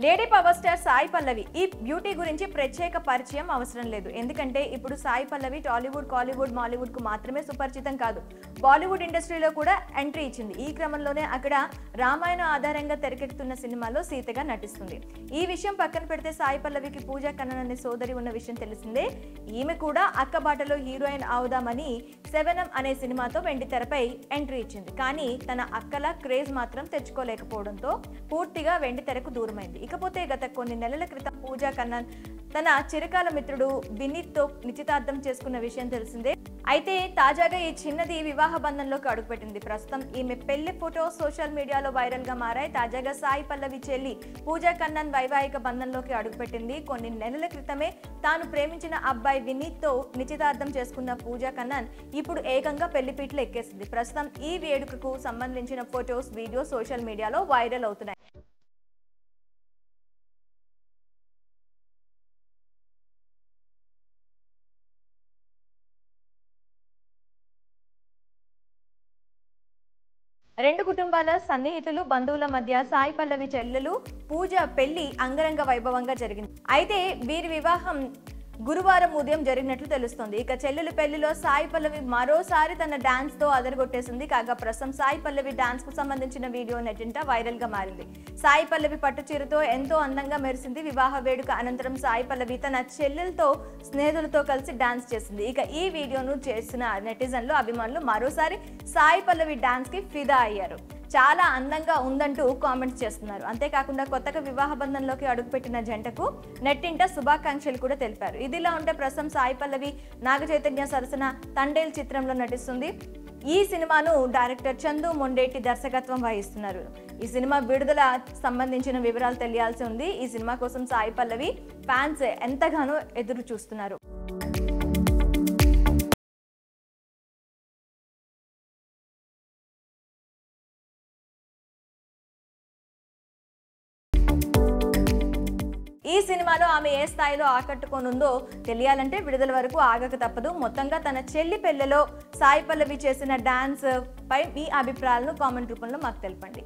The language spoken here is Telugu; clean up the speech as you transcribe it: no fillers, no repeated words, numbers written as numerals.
Lady power star Sai Pallavi ఈ బ్యూటీ గురించి ప్రత్యేక పరిచయం అవసరం లేదు. ఎందుకంటే ఇప్పుడు సాయి పల్లవి టాలీవుడ్, కాలీవుడ్, మాలీవుడ్ కు మాత్రమే సుపరిచితం కాదు, బాలీవుడ్ ఇండస్ట్రీలో కూడా ఎంట్రీ ఇచ్చింది. ఈ క్రమంలోనే అక్కడ రామాయణ ఆధారంగా తెరకెక్కుతున్న సినిమాలో సీతగా నటిస్తుంది. ఈ విషయం పక్కన పెడితే సాయి పల్లవికి పూజా కన్నన్ అనే సోదరి ఉన్న విషయం తెలిసిందే. ఈమె కూడా అక్కబాటలో హీరోయిన్ అవుదామని సెవెనం అనే సినిమాతో వెండి తెరపై ఎంట్రీ ఇచ్చింది. కానీ తన అక్కల క్రేజ్ మాత్రం తెచ్చుకోలేకపోవడంతో పూర్తిగా వెండి తెరకు దూరమైంది. ఇకపోతే గత కొన్ని నెలల క్రితం పూజా కన్నన్ తన చిరకాల మిత్రుడు వినీత్ తో నిశ్చితార్థం చేసుకున్న విషయం తెలిసిందే. అయితే తాజాగా ఈ చిన్నది వివాహ బంధంలోకి అడుగుపెట్టింది. ప్రస్తుతం ఈమె పెళ్లి ఫోటో సోషల్ మీడియాలో వైరల్ గా మారాయి. తాజాగా సాయి పల్లవి చెల్లి పూజా కన్నన్ వైవాహిక బంధంలోకి అడుగుపెట్టింది. కొన్ని నెలల క్రితమే తాను ప్రేమించిన అబ్బాయి వినీత్ తో నిశ్చితార్థం చేసుకున్న పూజా కన్నన్ ఇప్పుడు ఏకంగా పెళ్లిపీటలు ఎక్కేసింది. ప్రస్తుతం ఈ వేడుకకు సంబంధించిన ఫొటోస్, వీడియోస్ సోషల్ మీడియాలో వైరల్ అవుతున్నాయి. రెండు కుటుంబాల సన్నిహితులు, బంధువుల మధ్య సాయి పల్లవి చెల్లెలు పూజ పెళ్లి అంగరంగ వైభవంగా జరిగింది. అయితే వీరి వివాహం గురువారం ఉదయం జరిగినట్లు తెలుస్తోంది. ఇక చెల్లెలు పెళ్లిలో సాయి పల్లవి మరోసారి తన డాన్స్ తో అదరగొట్టేసింది. కాగా ప్రస్తుతం సాయి పల్లవి డాన్స్ కు సంబంధించిన వీడియో నెట్టింట వైరల్ గా మారింది. సాయి పల్లవి పట్టు చీరతో ఎంతో అందంగా మెరిసింది. వివాహ వేడుక అనంతరం సాయి పల్లవి తన చెల్లెలతో స్నేహితులతో కలిసి డాన్స్ చేసింది. ఇక ఈ వీడియోను చేసిన నెటిజన్లు, అభిమానులు మరోసారి సాయి పల్లవి డాన్స్ కి ఫిదా అయ్యారు. చాలా అందంగా ఉందంటూ కామెంట్స్ చేస్తున్నారు. అంతేకాకుండా కొత్తగా వివాహ బంధంలోకి అడుగుపెట్టిన జంటకు నెట్టింట శుభాకాంక్షలు కూడా తెలిపారు. ఇదిలా ఉంటే ప్రస్తుతం సాయి పల్లవి నాగ చైతన్య సరసన తండేల్ చిత్రంలో నటిస్తుంది. ఈ సినిమాను డైరెక్టర్ చందు మొండేటి దర్శకత్వం వహిస్తున్నారు. ఈ సినిమా విడుదల సంబంధించిన వివరాలు తెలియాల్సి ఉంది. ఈ సినిమా కోసం సాయి పల్లవి ఫ్యాన్స్ ఎంతగానో ఎదురు చూస్తున్నారు. ఈ సినిమాలో ఆమె ఏ స్థాయిలో ఆకట్టుకోనుందో తెలియాలంటే విడుదల వరకు ఆగక తప్పదు. మొత్తంగా తన చెల్లి పెళ్లిలో సాయి పల్లవి చేసిన డాన్స్ పై మీ అభిప్రాయాలను కామెంట్ రూపంలో మాకు తెలపండి.